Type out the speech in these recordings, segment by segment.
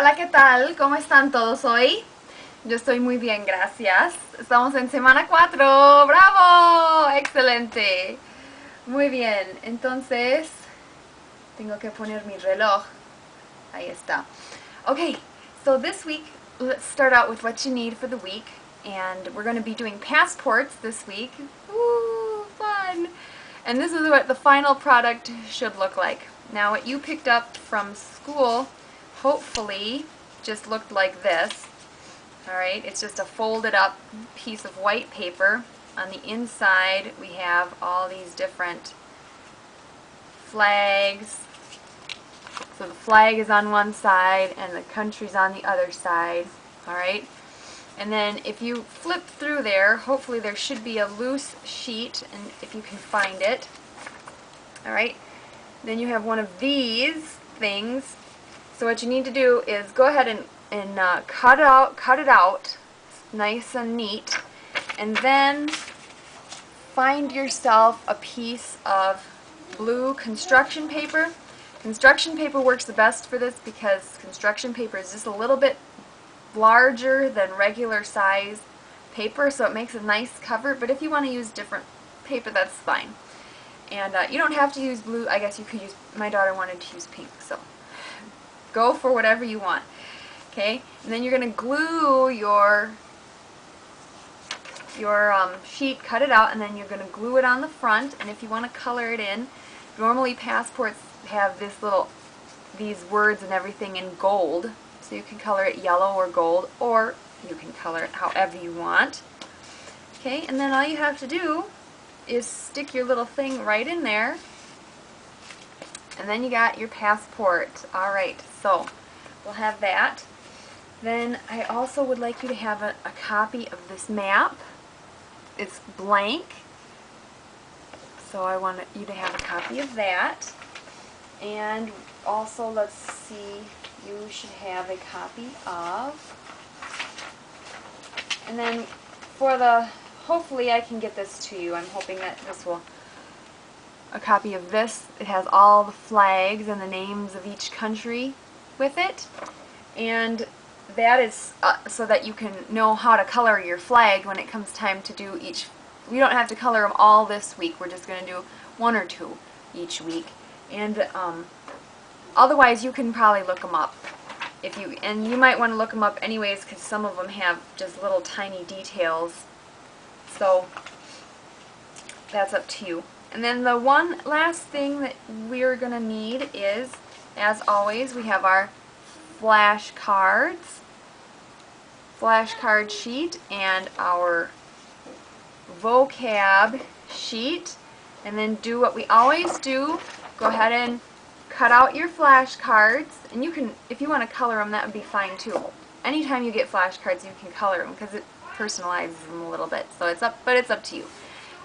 Hola, ¿qué tal? ¿Cómo están todos hoy? Yo estoy muy bien, gracias. Estamos en semana 4. ¡Bravo! ¡Excelente! Muy bien, entonces tengo que poner mi reloj. Ahí está. Okay, so this week, let's start out with what you need for the week. And we're going to be doing passports this week. Ooh, fun! And this is what the final product should look like. Now, what you picked up from school hopefully just looked like this. Alright, it's just a folded up piece of white paper. On the inside we have all these different flags. So the flag is on one side and the country's on the other side. Alright, and then if you flip through there, hopefully there should be a loose sheet, and if you can find it. Alright, then you have one of these things. So what you need to do is go ahead and cut it out nice and neat, and then find yourself a piece of blue construction paper. Construction paper works the best for this because construction paper is just a little bit larger than regular size paper, so it makes a nice cover, but if you want to use different paper, that's fine. And you don't have to use blue. I guess you could use, my daughter wanted to use pink, so go for whatever you want. Okay, and then you're going to glue your sheet, cut it out, and then you're going to glue it on the front. And if you want to color it in, normally passports have these words and everything in gold, so you can color it yellow or gold, or you can color it however you want. Okay, and then all you have to do is stick your little thing right in there, and then you got your passport. Alright, so we'll have that. Then I also would like you to have a copy of this map. It's blank, so I want you to have a copy of that. And also, let's see, you should have a copy of, and then for the, hopefully I can get this to you. I'm hoping that this will, a copy of this. It has all the flags and the names of each country with it, and that is so that you can know how to color your flag when it comes time to do each. We don't have to color them all this week. We're just going to do one or two each week, and otherwise you can probably look them up if you, and you might want to look them up anyways because some of them have just little tiny details, so that's up to you. And then the one last thing that we're going to need is, as always, we have our flashcard sheet and our vocab sheet. And then do what we always do, go ahead and cut out your flashcards, and you can, if you want to color them, that would be fine too. Anytime you get flashcards, you can color them because it personalizes them a little bit. So it's up to you.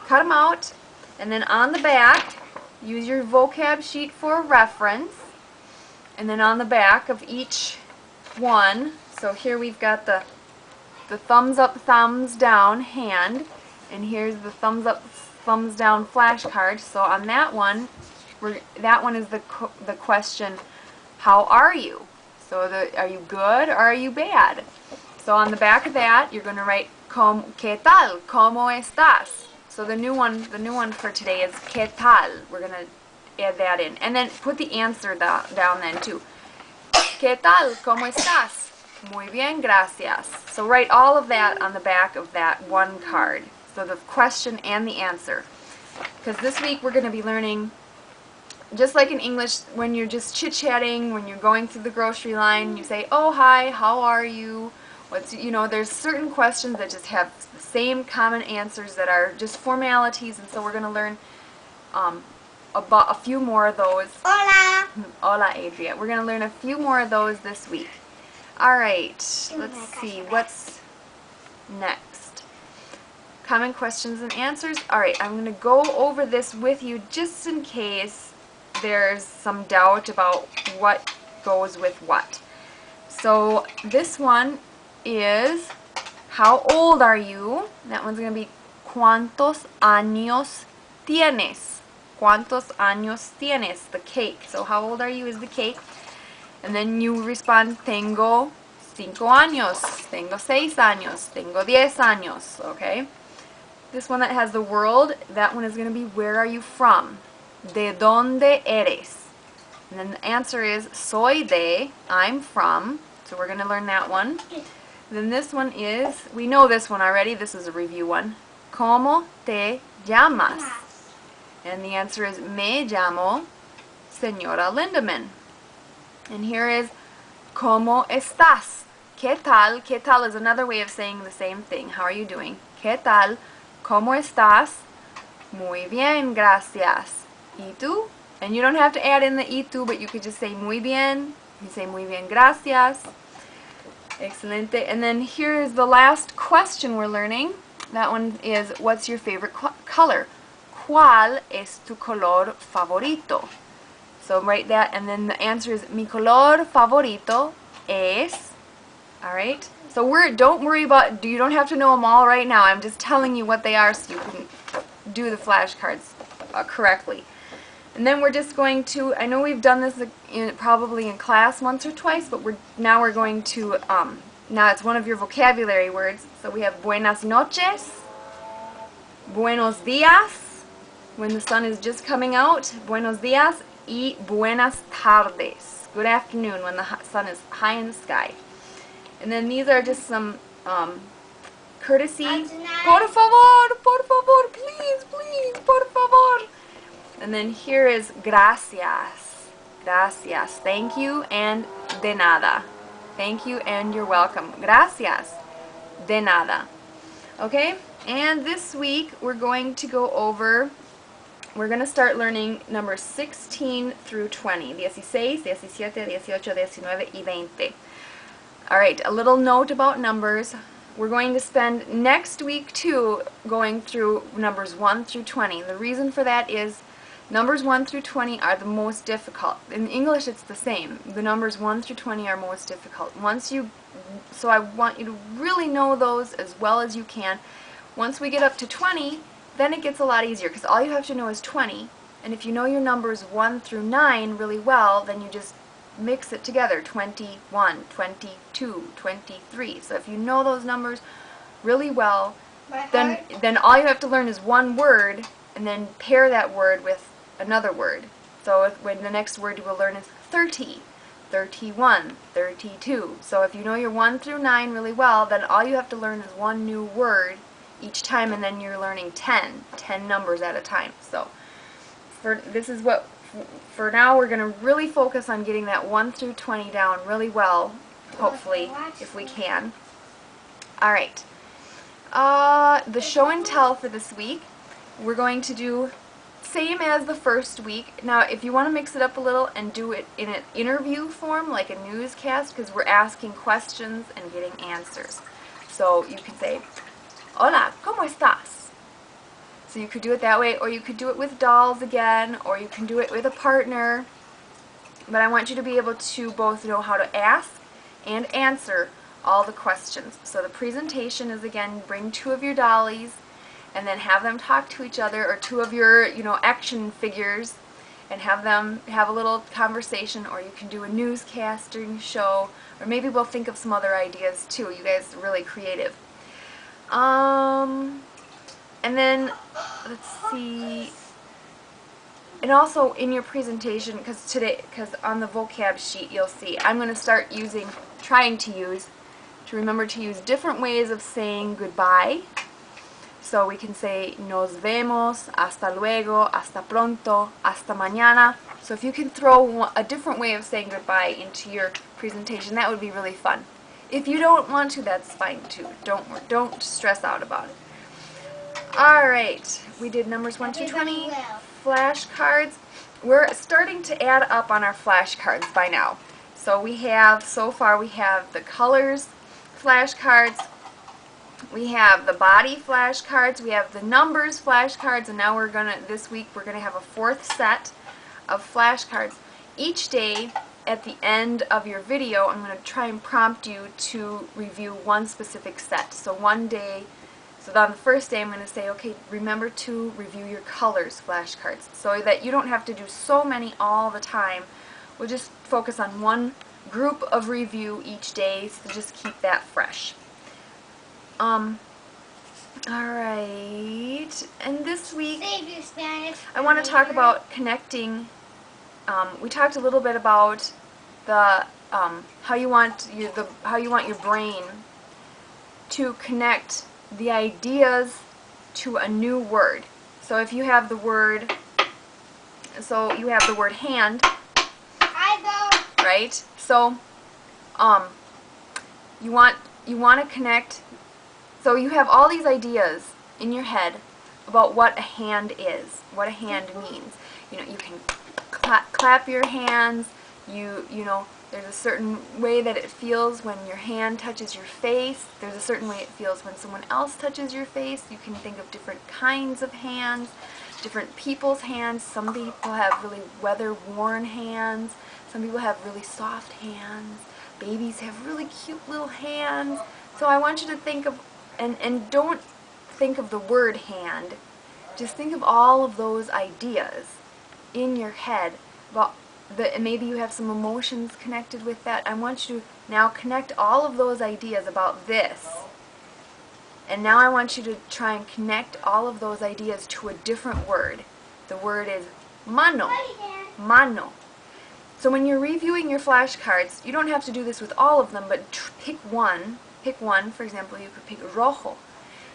Cut them out, and then on the back, use your vocab sheet for reference. And then on the back of each one, so here we've got the thumbs up, thumbs down hand, and here's the thumbs up, thumbs down flashcard. So on that one, that one is the question, how are you? So are you good or are you bad? So on the back of that, you're going to write ¿Qué tal? ¿Cómo estás? So the new one for today is ¿Qué tal? We're going to add that in, and then put the answer down then too. ¿Qué tal? ¿Cómo estás? Muy bien, gracias. So write all of that on the back of that one card. So the question and the answer. Because this week we're going to be learning, just like in English, when you're just chit-chatting, when you're going through the grocery line, you say, oh, hi, how are you? There's certain questions that just have the same common answers that are just formalities, and so we're going to learn about a few more of those. Hola! Hola, Adria. We're going to learn a few more of those this week. Alright, let's see, what's next? Common questions and answers. Alright, I'm going to go over this with you just in case there's some doubt about what goes with what. So this one is, how old are you? That one's going to be, ¿Cuántos años tienes? ¿Cuántos años tienes? The cake. So how old are you is the cake. And then you respond, tengo 5 años, tengo 6 años, tengo 10 años, okay? This one that has the world, that one is going to be, where are you from? ¿De dónde eres? And then the answer is, soy de, I'm from. So we're going to learn that one. Then this one is, we know this one already, this is a review one. ¿Cómo te llamas? And the answer is, me llamo Señora Lindemann. And here is, ¿Cómo estás? ¿Qué tal? ¿Qué tal is another way of saying the same thing. How are you doing? ¿Qué tal? ¿Cómo estás? Muy bien, gracias. ¿Y tú? And you don't have to add in the y tú, but you could just say muy bien. You say muy bien, gracias. Excelente. And then here is the last question we're learning. That one is, what's your favorite color? ¿Cuál es tu color favorito? So write that, and then the answer is, mi color favorito es, alright? So don't worry about, you don't have to know them all right now. I'm just telling you what they are so you can do the flashcards correctly. And then we're just going to, I know we've done this probably in class once or twice, but now we're going to, now it's one of your vocabulary words. So we have buenas noches, buenos días, when the sun is just coming out, buenos días, y buenas tardes, good afternoon, when the sun is high in the sky. And then these are just some courtesy, por favor, please, por favor. And then here is gracias, gracias, thank you, and de nada, thank you and you're welcome, gracias, de nada. Okay, and this week we're going to go over, we're going to start learning numbers 16 through 20, 16, 17, 18, 19, y 20. Alright, a little note about numbers. We're going to spend next week too going through numbers 1 through 20. The reason for that is numbers 1 through 20 are the most difficult. In English it's the same. The numbers 1 through 20 are most difficult. So I want you to really know those as well as you can. Once we get up to 20, then it gets a lot easier because all you have to know is 20. And if you know your numbers 1 through 9 really well, then you just mix it together, 21, 22, 23. So if you know those numbers really well, then all you have to learn is one word and then pair that word with another word. So when the next word you will learn is 30, 31, 32. So if you know your 1 through 9 really well, then all you have to learn is one new word each time, and then you're learning 10 numbers at a time. So for now we're going to really focus on getting that 1 through 20 down really well, hopefully, if we can. Alright, the show and tell for this week, we're going to do same as the first week. Now if you want to mix it up a little and do it in an interview form, like a newscast, because we're asking questions and getting answers. So you could say, hola, ¿cómo estás? So you could do it that way, or you could do it with dolls again, or you can do it with a partner. But I want you to be able to both know how to ask and answer all the questions. So the presentation is, again, bring 2 of your dollies and then have them talk to each other, or 2 of your, action figures, and have them have a little conversation, or you can do a newscast during the show, or maybe we'll think of some other ideas too. You guys are really creative. And then, let's see, and also in your presentation, because on the vocab sheet you'll see, I'm going to start trying to remember to use different ways of saying goodbye. So we can say nos vemos, hasta luego, hasta pronto, hasta mañana. So if you can throw a different way of saying goodbye into your presentation, that would be really fun. If you don't want to, that's fine too. Don't stress out about it. Alright, we did numbers 1 through 20, flashcards. We're starting to add up on our flashcards by now. So so far we have the colors flashcards, we have the body flashcards, we have the numbers flashcards, and now this week we're gonna have a 4th set of flashcards. Each day at the end of your video, I'm going to try and prompt you to review one specific set. So on the first day I'm going to say, okay, remember to review your colors flashcards, so that you don't have to do so many all the time. We'll just focus on one group of review each day, so just keep that fresh. Alright, and this week I want to talk about connecting. We talked a little bit about the how you want your brain to connect the ideas to a new word. So if you have the word, hand, right? So you want to connect. So you have all these ideas in your head about what a hand is, what a hand means. You know, you can clap your hands. You know, there's a certain way that it feels when your hand touches your face. There's a certain way it feels when someone else touches your face. You can think of different kinds of hands, different people's hands. Some people have really weather-worn hands. Some people have really soft hands. Babies have really cute little hands. So I want you to think of, and don't think of the word hand. Just think of all of those ideas in your head about maybe you have some emotions connected with that. I want you to now connect all of those ideas about this. And now I want you to try and connect all of those ideas to a different word. The word is mano. Mano. So when you're reviewing your flashcards, you don't have to do this with all of them, but pick one. Pick one. For example, you could pick rojo.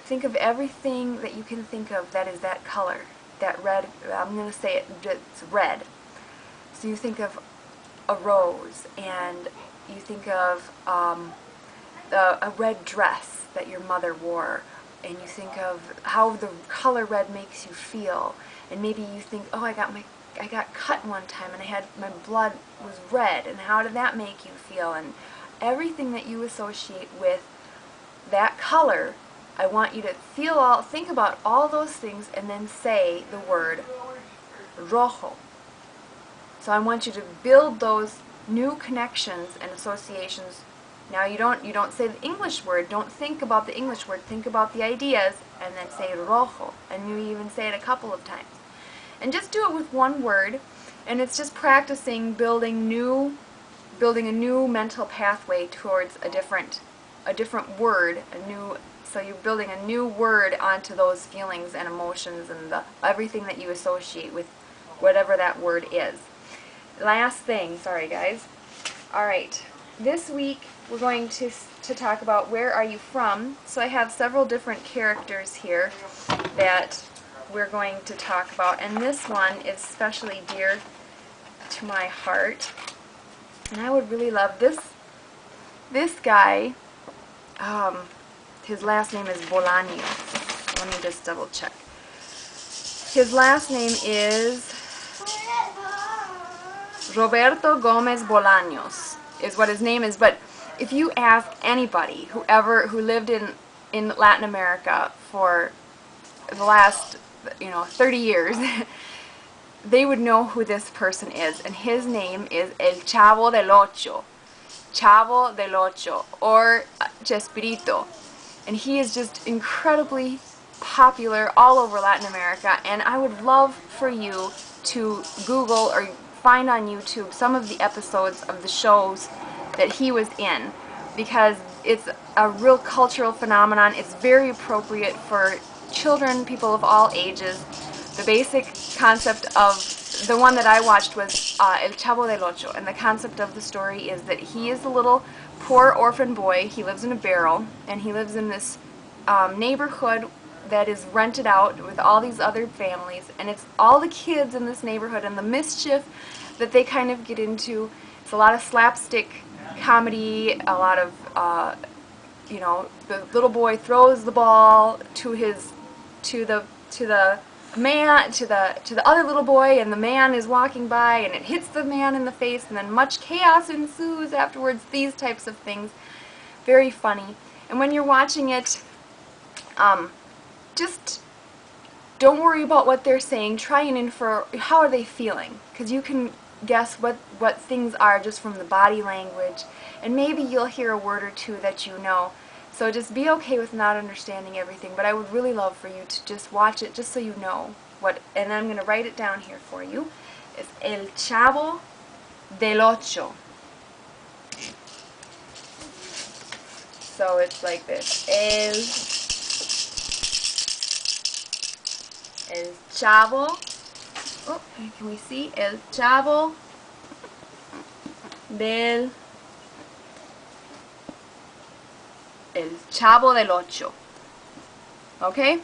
Think of everything that you can think of that is that color. That red, I'm going to say it's red. So you think of a rose, and you think of a red dress that your mother wore, and you think of how the color red makes you feel, and maybe you think, oh, I got cut one time and my blood was red, and how did that make you feel? And everything that you associate with that color, I want you to think about all those things and then say the word rojo. So I want you to build those new connections and associations. Now you don't say the English word, don't think about the English word, think about the ideas, and then say rojo, and you even say it a couple of times. And just do it with one word, and it's just practicing building a new mental pathway towards a different word, so you're building a new word onto those feelings and emotions and everything that you associate with whatever that word is. Last thing, sorry guys. Alright, this week we're going to talk about where are you from. So I have several different characters here that we're going to talk about, and this one is especially dear to my heart. And I would really love this guy. His last name is Bolaños. Let me just double check. His last name is Roberto Gomez Bolaños is what his name is. But if you ask anybody who lived in Latin America for the last 30 years, they would know who this person is, and his name is El Chavo del Ocho. Chavo del Ocho, or Chespirito. And he is just incredibly popular all over Latin America, and I would love for you to Google or find on YouTube some of the episodes of the shows that he was in, because it's a real cultural phenomenon. It's very appropriate for children, people of all ages. The basic concept of the one that I watched was El Chavo del Ocho, and the concept of the story is that he is a little poor orphan boy. He lives in a barrel, and he lives in this neighborhood that is rented out with all these other families, and it's all the kids in this neighborhood and the mischief that they kind of get into. It's a lot of slapstick comedy, a lot of the little boy throws the ball to the other little boy, and the man is walking by and it hits the man in the face, and then much chaos ensues afterwards. These types of things, very funny. And when you're watching it, just don't worry about what they're saying. Try and infer how are they feeling, because you can guess what things are just from the body language, and maybe you'll hear a word or two that you know. So just be okay with not understanding everything, but I would really love for you to just watch it just so you know what, and I'm going to write it down here for you. It's El Chavo del Ocho. So it's like this. El Chavo. Oh, can we see? El Chavo del El Chavo del Ocho. Okay?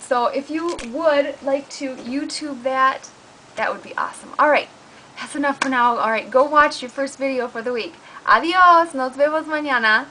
So if you would like to YouTube that, that would be awesome. Alright, that's enough for now. Alright, go watch your first video for the week. Adios, nos vemos mañana.